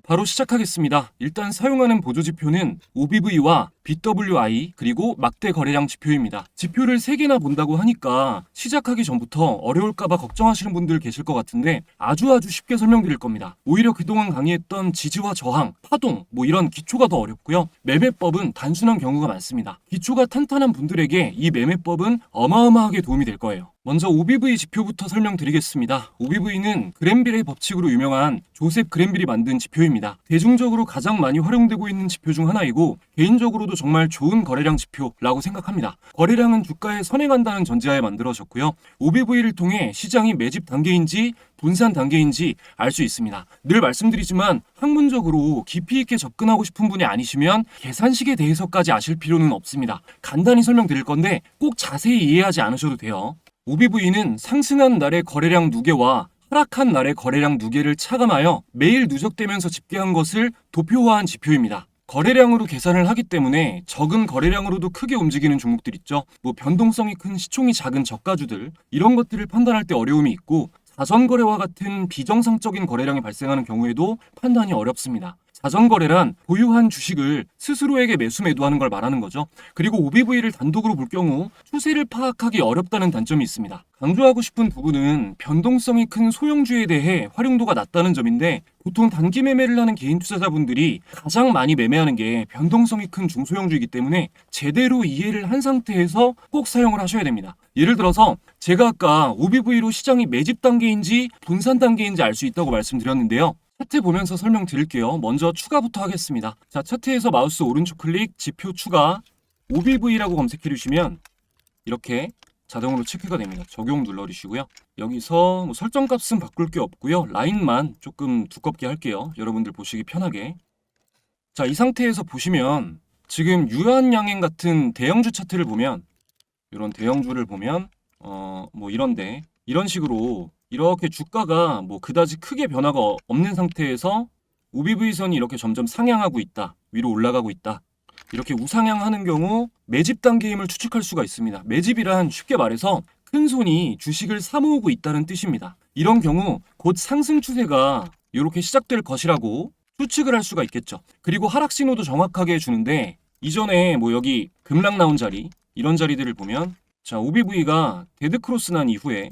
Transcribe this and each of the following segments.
바로 시작하겠습니다. 일단 사용하는 보조지표는 OBV와 BWI 그리고 막대 거래량 지표입니다. 지표를 3개나 본다고 하니까 시작하기 전부터 어려울까봐 걱정하시는 분들 계실 것 같은데 아주 쉽게 설명드릴 겁니다. 오히려 그동안 강의했던 지지와 저항, 파동 이런 기초가 더 어렵고요. 매매법은 단순한 경우가 많습니다. 기초가 탄탄한 분들에게 이 매매법은 어마어마하게 도움이 될 거예요. 먼저 OBV 지표부터 설명드리겠습니다. OBV는 그랜빌의 법칙으로 유명한 조셉 그랜빌이 만든 지표입니다. 대중적으로 가장 많이 활용되고 있는 지표 중 하나이고 개인적으로도 정말 좋은 거래량 지표라고 생각합니다. 거래량은 주가에 선행한다는 전제하에 만들어졌고요. OBV를 통해 시장이 매집 단계인지 분산 단계인지 알 수 있습니다. 늘 말씀드리지만 학문적으로 깊이 있게 접근하고 싶은 분이 아니시면 계산식에 대해서까지 아실 필요는 없습니다. 간단히 설명드릴 건데 꼭 자세히 이해하지 않으셔도 돼요. OBV는 상승한 날의 거래량 누계와 하락한 날의 거래량 누계를 차감하여 매일 누적되면서 집계한 것을 도표화한 지표입니다. 거래량으로 계산을 하기 때문에 적은 거래량으로도 크게 움직이는 종목들 있죠. 변동성이 큰 시총이 작은 저가주들 이런 것들을 판단할 때 어려움이 있고 자전거래와 같은 비정상적인 거래량이 발생하는 경우에도 판단이 어렵습니다. 자전거래란 보유한 주식을 스스로에게 매수 매도하는 걸 말하는 거죠. 그리고 OBV를 단독으로 볼 경우 추세를 파악하기 어렵다는 단점이 있습니다. 강조하고 싶은 부분은 변동성이 큰 소형주에 대해 활용도가 낮다는 점인데 보통 단기 매매를 하는 개인 투자자분들이 가장 많이 매매하는 게 변동성이 큰 중소형주이기 때문에 제대로 이해를 한 상태에서 꼭 사용을 하셔야 됩니다. 예를 들어서 제가 아까 OBV로 시장이 매집 단계인지 분산 단계인지 알 수 있다고 말씀드렸는데요. 차트 보면서 설명드릴게요. 먼저 추가부터 하겠습니다. 자, 차트에서 마우스 오른쪽 클릭, 지표 추가, OBV라고 검색해 주시면 이렇게 자동으로 체크가 됩니다. 적용 눌러주시고요. 여기서 설정값은 바꿀 게 없고요. 라인만 조금 두껍게 할게요. 여러분들 보시기 편하게. 자, 이 상태에서 보시면 지금 유한양행 같은 대형주 차트를 보면 이런 대형주를 보면 이런데 이런 식으로 이렇게 주가가 그다지 크게 변화가 없는 상태에서 OBV선이 이렇게 점점 상향하고 있다. 위로 올라가고 있다. 이렇게 우상향하는 경우 매집 단계임을 추측할 수가 있습니다. 매집이란 쉽게 말해서 큰 손이 주식을 사모으고 있다는 뜻입니다. 이런 경우 곧 상승 추세가 이렇게 시작될 것이라고 추측을 할 수가 있겠죠. 그리고 하락 신호도 정확하게 주는데 이전에 여기 급락 나온 자리 이런 자리들을 보면 자, OBV가 데드크로스 난 이후에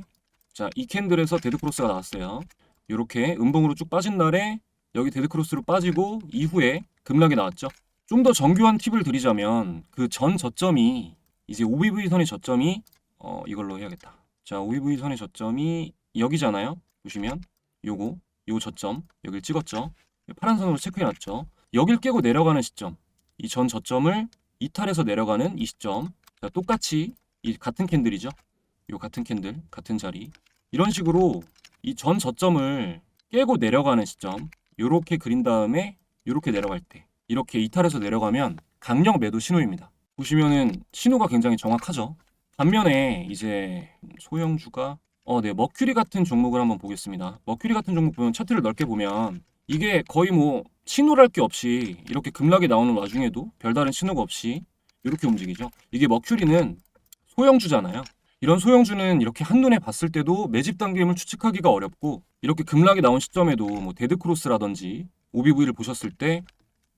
자, 이 캔들에서 데드크로스가 나왔어요. 이렇게 음봉으로 쭉 빠진 날에 여기 데드크로스로 빠지고 이후에 급락이 나왔죠. 좀 더 정교한 팁을 드리자면 그 전 저점이 이제 OBV선의 저점이 이걸로 해야겠다. 자, OBV선의 저점이 여기잖아요. 보시면 요 저점 여길 찍었죠. 파란 선으로 체크해놨죠. 여길 깨고 내려가는 시점 이 전 저점을 이탈해서 내려가는 이 시점 자, 똑같이 이 같은 캔들이죠. 요 같은 캔들 같은 자리 이런 식으로 이 전 저점을 깨고 내려가는 시점 요렇게 그린 다음에 요렇게 내려갈 때 이렇게 이탈해서 내려가면 강력 매도 신호입니다. 보시면은 신호가 굉장히 정확하죠. 반면에 이제 소형주가 네, 머큐리 같은 종목을 한번 보겠습니다. 머큐리 같은 종목 보면 차트를 넓게 보면 이게 거의 신호랄 게 없이 이렇게 급락이 나오는 와중에도 별다른 신호가 없이 이렇게 움직이죠. 이게 머큐리는 소형주잖아요. 이런 소형주는 이렇게 한눈에 봤을 때도 매집 단계임을 추측하기가 어렵고 이렇게 급락이 나온 시점에도 데드크로스라든지 OBV를 보셨을 때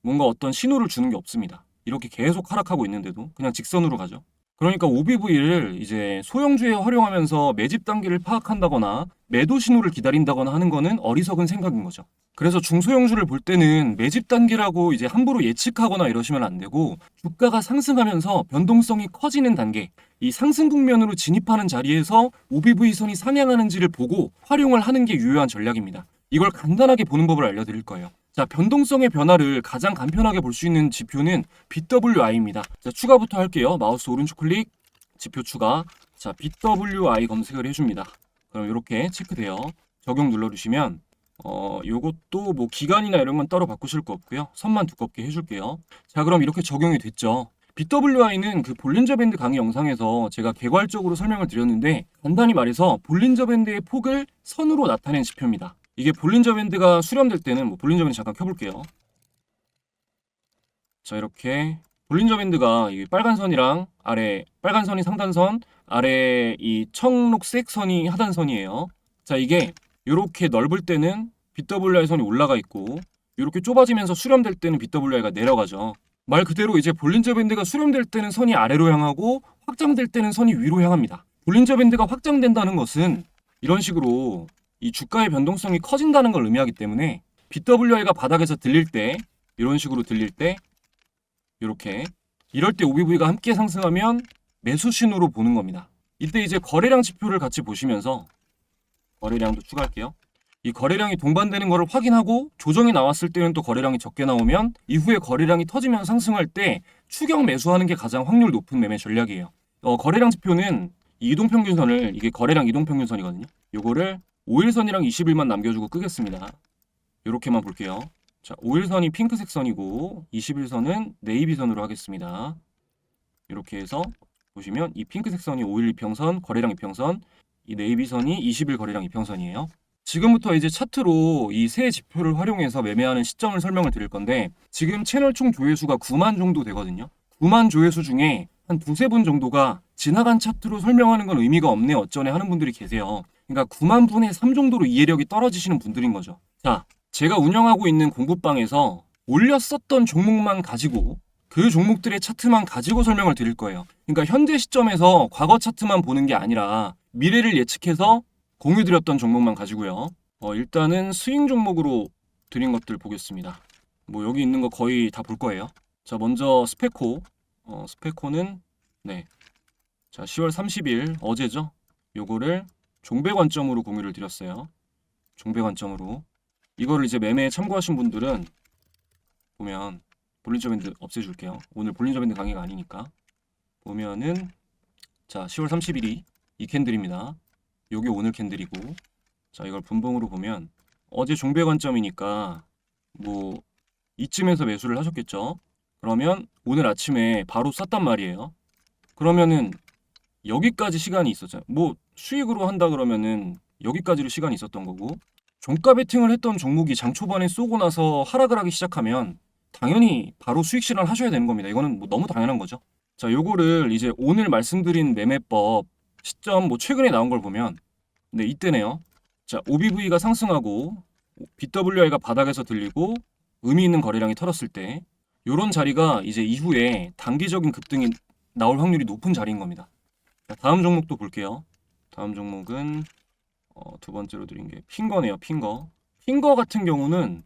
뭔가 어떤 신호를 주는 게 없습니다. 이렇게 계속 하락하고 있는데도 그냥 직선으로 가죠. 그러니까 OBV를 이제 소형주에 활용하면서 매집 단계를 파악한다거나 매도 신호를 기다린다거나 하는 거는 어리석은 생각인 거죠. 그래서 중소형주를 볼 때는 매집 단계라고 이제 함부로 예측하거나 이러시면 안 되고 주가가 상승하면서 변동성이 커지는 단계, 이 상승 국면으로 진입하는 자리에서 OBV선이 상향하는지를 보고 활용을 하는 게 유효한 전략입니다. 이걸 간단하게 보는 법을 알려드릴 거예요. 자, 변동성의 변화를 가장 간편하게 볼 수 있는 지표는 BWI입니다. 자, 추가부터 할게요. 마우스 오른쪽 클릭, 지표 추가. 자, BWI 검색을 해줍니다. 그럼 이렇게 체크돼요. 적용 눌러주시면 요것도 기간이나 이런 건 따로 바꾸실 거 없고요. 선만 두껍게 해줄게요. 자, 그럼 이렇게 적용이 됐죠. BWI는 그 볼린저 밴드 강의 영상에서 제가 개괄적으로 설명을 드렸는데 간단히 말해서 볼린저 밴드의 폭을 선으로 나타낸 지표입니다. 이게 볼린저 밴드가 수렴될 때는 볼린저 밴드 잠깐 켜볼게요. 자, 이렇게 볼린저 밴드가 이 빨간 선이랑 아래 빨간 선이 상단선, 아래 이 청록색 선이 하단선이에요. 자, 이게 이렇게 넓을 때는 BWI 선이 올라가 있고 이렇게 좁아지면서 수렴될 때는 BWI가 내려가죠. 말 그대로 이제 볼린저 밴드가 수렴될 때는 선이 아래로 향하고 확장될 때는 선이 위로 향합니다. 볼린저 밴드가 확장된다는 것은 이런 식으로 이 주가의 변동성이 커진다는 걸 의미하기 때문에 BWI가 바닥에서 들릴 때 이런 식으로 들릴 때 이렇게 이럴 때 OBV가 함께 상승하면 매수 신호로 보는 겁니다. 이때 이제 거래량 지표를 같이 보시면서 거래량도 추가할게요. 이 거래량이 동반되는 것을 확인하고 조정이 나왔을 때는 또 거래량이 적게 나오면 이후에 거래량이 터지면서 상승할 때 추격 매수하는 게 가장 확률 높은 매매 전략이에요. 거래량 지표는 이 이동평균선을 이게 거래량 이동평균선이거든요. 요거를 5일선이랑 20일만 남겨주고 끄겠습니다. 이렇게만 볼게요. 자, 5일선이 핑크색 선이고 21선은 네이비선으로 하겠습니다. 이렇게 해서 보시면 이 핑크색 선이 5일 이평선, 거래량 이평선, 이 네이비선이 20일 거래량 이평선이에요. 지금부터 이제 차트로 이 세 지표를 활용해서 매매하는 시점을 설명을 드릴 건데 지금 채널 총 조회수가 9만 정도 되거든요. 9만 조회수 중에 한 두세 분 정도가 지나간 차트로 설명하는 건 의미가 없네 어쩌네 하는 분들이 계세요. 그러니까 9만 분의 3 정도로 이해력이 떨어지시는 분들인 거죠. 자, 제가 운영하고 있는 공부방에서 올렸었던 종목만 가지고 그 종목들의 차트만 가지고 설명을 드릴 거예요. 그러니까 현재 시점에서 과거 차트만 보는 게 아니라 미래를 예측해서 공유드렸던 종목만 가지고요. 일단은 스윙 종목으로 드린 것들 보겠습니다. 뭐 여기 있는 거 거의 다 볼 거예요. 자, 먼저 스페코. 스페코는 네. 자, 10월 30일 어제죠. 요거를 종배 관점으로 공유를 드렸어요. 종배 관점으로. 이거를 이제 매매에 참고하신 분들은 보면 볼린저 밴드 없애줄게요. 오늘 볼린저 밴드 강의가 아니니까. 보면은 자, 10월 30일이 이 캔들입니다. 요게 오늘 캔들이고, 자, 이걸 분봉으로 보면 어제 종배 관점이니까 뭐 이쯤에서 매수를 하셨겠죠. 그러면 오늘 아침에 바로 쐈단 말이에요. 그러면은 여기까지 시간이 있었잖아요. 뭐 수익으로 한다 그러면은 여기까지로 시간이 있었던 거고, 종가 베팅을 했던 종목이 장 초반에 쏘고 나서 하락을 하기 시작하면 당연히 바로 수익 실현 하셔야 되는 겁니다. 이거는 뭐 너무 당연한 거죠. 자, 요거를 이제 오늘 말씀드린 매매법 시점 뭐 최근에 나온 걸 보면 네, 이때네요. 자, OBV가 상승하고 BWI가 바닥에서 들리고 의미 있는 거래량이 털었을 때 요런 자리가 이제 이후에 단기적인 급등이 나올 확률이 높은 자리인 겁니다. 자, 다음 종목도 볼게요. 다음 종목은 두 번째로 드린 게 핑거네요. 핑거 같은 경우는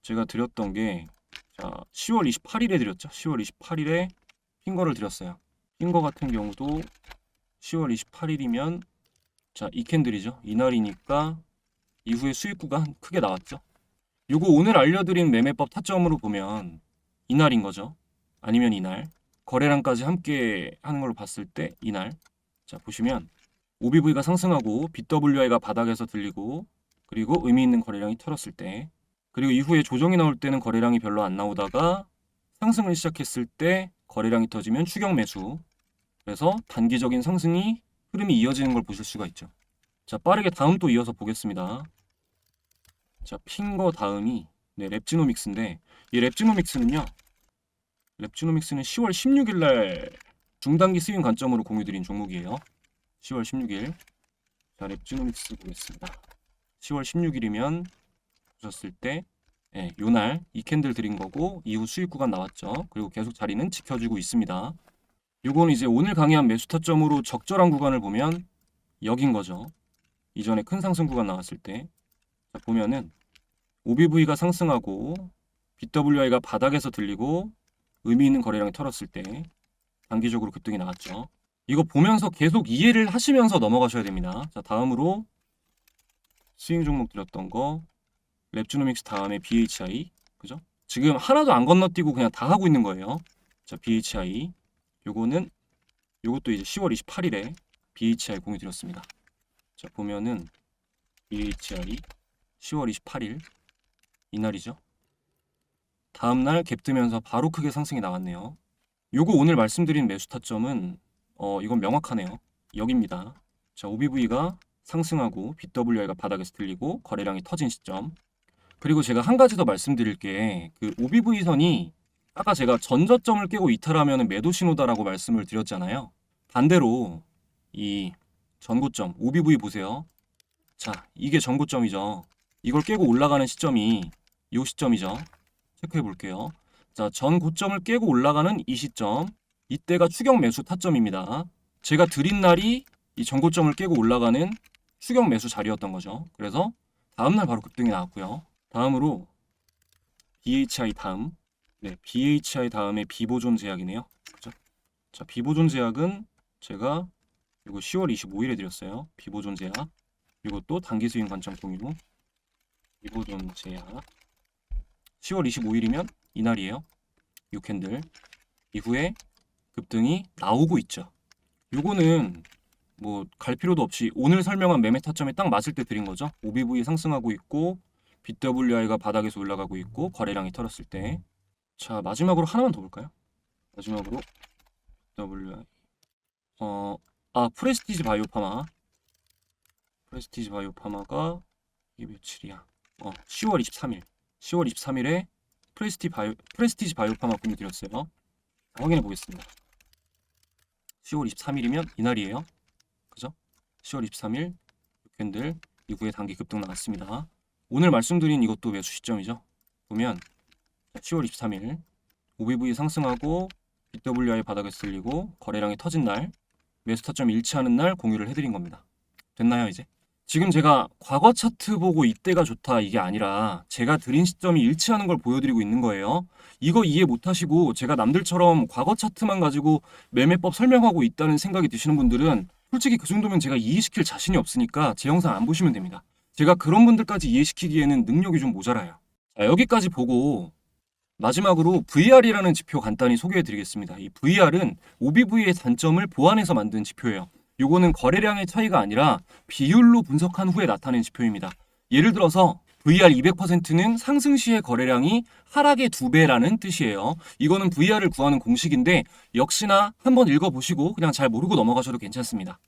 제가 드렸던 게 자, 10월 28일에 드렸죠. 10월 28일에 핑거를 드렸어요. 핑거 같은 경우도 10월 28일이면 자, 이 캔들이죠. 이날이니까 이후에 수익 구간 크게 나왔죠. 요거 오늘 알려드린 매매법 타점으로 보면 이날인 거죠. 아니면 이날. 거래량까지 함께 하는 걸로 봤을 때 이날. 자, 보시면 OBV가 상승하고 BWI가 바닥에서 들리고 그리고 의미 있는 거래량이 털었을 때 그리고 이후에 조정이 나올 때는 거래량이 별로 안 나오다가 상승을 시작했을 때 거래량이 터지면 추격 매수. 그래서 단기적인 상승이 흐름이 이어지는 걸 보실 수가 있죠. 자, 빠르게 다음 또 이어서 보겠습니다. 자, 핑거 다음이 네, 랩지노믹스인데 이 랩지노믹스는 10월 16일 날 중단기 스윙 관점으로 공유드린 종목이에요. 10월 16일. 자, 랩지노믹스 보겠습니다. 10월 16일이면 보셨을 때 네, 요날 이 캔들 드린 거고 이후 수익 구간 나왔죠. 그리고 계속 자리는 지켜주고 있습니다. 요거는 이제 오늘 강의한 매수 타점으로 적절한 구간을 보면 여긴 거죠. 이전에 큰 상승 구간 나왔을 때 자, 보면은 OBV가 상승하고 BWI가 바닥에서 들리고 의미 있는 거래량이 털었을 때 단기적으로 급등이 나왔죠. 이거 보면서 계속 이해를 하시면서 넘어가셔야 됩니다. 자, 다음으로 스윙 종목 드렸던 거 랩지노믹스 다음에 BHI 그죠? 지금 하나도 안 건너뛰고 그냥 다 하고 있는 거예요. 자, BHI 요것도 이제 10월 28일에 BHI 공유 드렸습니다. 자, 보면은 BHI 10월 28일 이날이죠. 다음날 갭 뜨면서 바로 크게 상승이 나왔네요. 요거 오늘 말씀드린 매수 타점은 이건 명확하네요. 여기입니다. 자, OBV가 상승하고 BWI가 바닥에서 들리고 거래량이 터진 시점. 그리고 제가 한 가지 더 말씀드릴 게 그 OBV 선이 아까 제가 전저점을 깨고 이탈하면 매도 신호다라고 말씀을 드렸잖아요. 반대로 이 전고점 OBV 보세요. 자, 이게 전고점이죠. 이걸 깨고 올라가는 시점이 이 시점이죠. 체크해 볼게요. 자, 전고점을 깨고 올라가는 이 시점, 이때가 추격 매수 타점입니다. 제가 드린 날이 이 전고점을 깨고 올라가는 추격 매수 자리였던 거죠. 그래서 다음날 바로 급등이 나왔고요. 다음으로 BHI 다음, 네, BHI 다음에 비보존 제약이네요. 그죠? 자, 비보존 제약은 제가 이거 10월 25일에 드렸어요. 비보존 제약. 그리고 또 단기 수익 관점 공유. 비보존 제약. 10월 25일이면 이날이에요. 6캔들. 이후에 급등이 나오고 있죠. 요거는 뭐 갈 필요도 없이 오늘 설명한 매매 타점에 딱 맞을 때 드린 거죠. OBV 상승하고 있고 BWI가 바닥에서 올라가고 있고 거래량이 털었을 때. 자, 마지막으로 하나만 더 볼까요? 마지막으로 BWI. 프레스티지 바이오파마. 프레스티지 바이오파마가 이게 며칠이야? 10월 23일. 10월 23일에 프레스티지 바이오파마 공유 드렸어요. 확인해 보겠습니다. 10월 23일이면 이날이에요. 그죠? 10월 23일 캔들 이후에 단기 급등 나왔습니다. 오늘 말씀드린 이것도 매수 시점이죠. 보면 10월 23일 OBV 상승하고 BWI 바닥에 쓸리고 거래량이 터진 날 매수 타점이 일치하는 날 공유를 해드린 겁니다. 됐나요 이제? 지금 제가 과거 차트 보고 이때가 좋다 이게 아니라 제가 드린 시점이 일치하는 걸 보여드리고 있는 거예요. 이거 이해 못하시고 제가 남들처럼 과거 차트만 가지고 매매법 설명하고 있다는 생각이 드시는 분들은 솔직히 그 정도면 제가 이해시킬 자신이 없으니까 제 영상 안 보시면 됩니다. 제가 그런 분들까지 이해시키기에는 능력이 좀 모자라요. 자, 여기까지 보고 마지막으로 VR이라는 지표 간단히 소개해 드리겠습니다. 이 VR은 OBV의 단점을 보완해서 만든 지표예요. 요거는 거래량의 차이가 아니라 비율로 분석한 후에 나타낸 지표입니다. 예를 들어서 VR 200%는 상승 시의 거래량이 하락의 2배라는 뜻이에요. 이거는 VR을 구하는 공식인데 역시나 한번 읽어보시고 그냥 잘 모르고 넘어가셔도 괜찮습니다.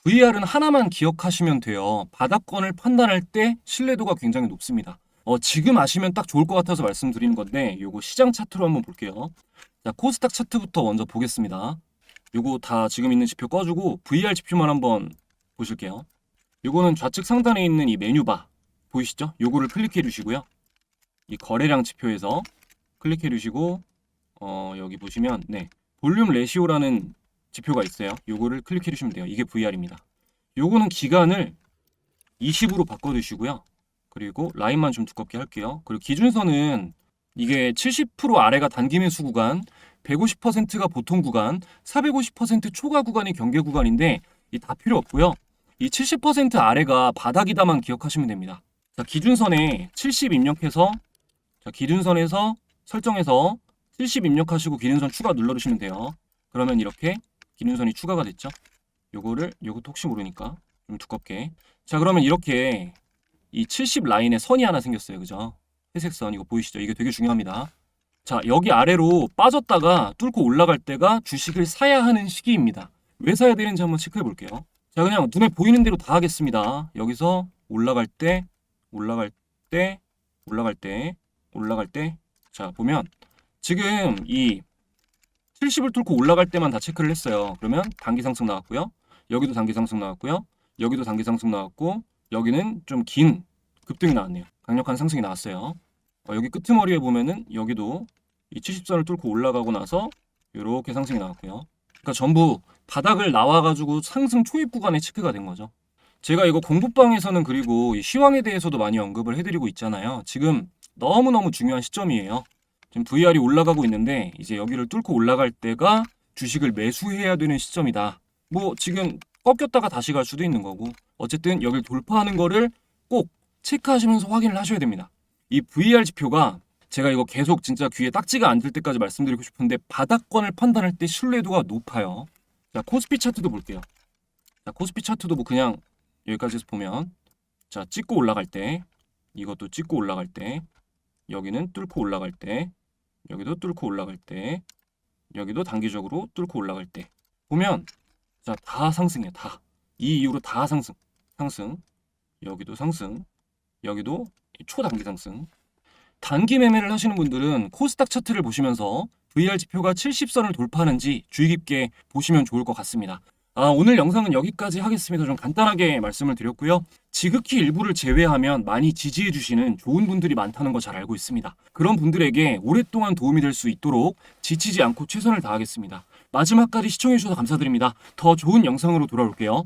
VR은 하나만 기억하시면 돼요. 바닥권을 판단할 때 신뢰도가 굉장히 높습니다. 지금 아시면 딱 좋을 것 같아서 말씀드리는 건데 요거 시장 차트로 한번 볼게요. 자, 코스닥 차트부터 먼저 보겠습니다. 요거 다 지금 있는 지표 꺼주고 VR 지표만 한번 보실게요. 요거는 좌측 상단에 있는 이 메뉴바 보이시죠? 요거를 클릭해 주시고요. 이 거래량 지표에서 클릭해 주시고 여기 보시면 네 볼륨 레시오라는 지표가 있어요. 요거를 클릭해 주시면 돼요. 이게 VR입니다. 요거는 기간을 20으로 바꿔 주시고요. 그리고 라인만 좀 두껍게 할게요. 그리고 기준선은 이게 70% 아래가 단기 매수 구간, 150%가 보통 구간, 450% 초과 구간이 경계 구간인데 이 다 필요 없고요. 이 70% 아래가 바닥이다만 기억하시면 됩니다. 자, 기준선에 70 입력해서 자, 기준선에서 설정해서 70 입력하시고 기준선 추가 눌러주시면 돼요. 그러면 이렇게 기준선이 추가가 됐죠. 요것도 혹시 모르니까 좀 두껍게. 자, 그러면 이렇게 이 70 라인에 선이 하나 생겼어요. 그죠? 회색 선 이거 보이시죠? 이게 되게 중요합니다. 자, 여기 아래로 빠졌다가 뚫고 올라갈 때가 주식을 사야 하는 시기입니다. 왜 사야 되는지 한번 체크해 볼게요. 자, 그냥 눈에 보이는 대로 다 하겠습니다. 여기서 올라갈 때, 올라갈 때, 올라갈 때, 올라갈 때. 자, 보면 지금 이 70을 뚫고 올라갈 때만 다 체크를 했어요. 그러면 단기 상승 나왔고요. 여기도 단기 상승 나왔고요. 여기도 단기 상승 나왔고 여기는 좀 긴 급등이 나왔네요. 강력한 상승이 나왔어요. 여기 끄트머리에 보면은 여기도 이 70선을 뚫고 올라가고 나서 이렇게 상승이 나왔고요. 그러니까 전부 바닥을 나와가지고 상승 초입 구간에 체크가 된 거죠. 제가 이거 공부방에서는 그리고 이 시황에 대해서도 많이 언급을 해드리고 있잖아요. 지금 너무너무 중요한 시점이에요. 지금 VR이 올라가고 있는데 이제 여기를 뚫고 올라갈 때가 주식을 매수해야 되는 시점이다. 뭐 지금 꺾였다가 다시 갈 수도 있는 거고 어쨌든 여기를 돌파하는 거를 꼭 체크하시면서 확인을 하셔야 됩니다. 이 VR 지표가 제가 이거 계속 진짜 귀에 딱지가 안 들 때까지 말씀드리고 싶은데 바닥권을 판단할 때 신뢰도가 높아요. 자, 코스피 차트도 볼게요. 자, 코스피 차트도 뭐 그냥 여기까지 해서 보면 자, 찍고 올라갈 때 이것도 찍고 올라갈 때 여기는 뚫고 올라갈 때 여기도 뚫고 올라갈 때 여기도 단기적으로 뚫고 올라갈 때 보면 자, 다 상승이에요. 다. 이 이후로 다 상승. 여기도 상승. 여기도 초단기 상승. 단기 매매를 하시는 분들은 코스닥 차트를 보시면서 VR 지표가 70선을 돌파하는지 주의 깊게 보시면 좋을 것 같습니다. 오늘 영상은 여기까지 하겠습니다. 좀 간단하게 말씀을 드렸고요. 지극히 일부를 제외하면 많이 지지해 주시는 좋은 분들이 많다는 거 잘 알고 있습니다. 그런 분들에게 오랫동안 도움이 될 수 있도록 지치지 않고 최선을 다하겠습니다. 마지막까지 시청해 주셔서 감사드립니다. 더 좋은 영상으로 돌아올게요.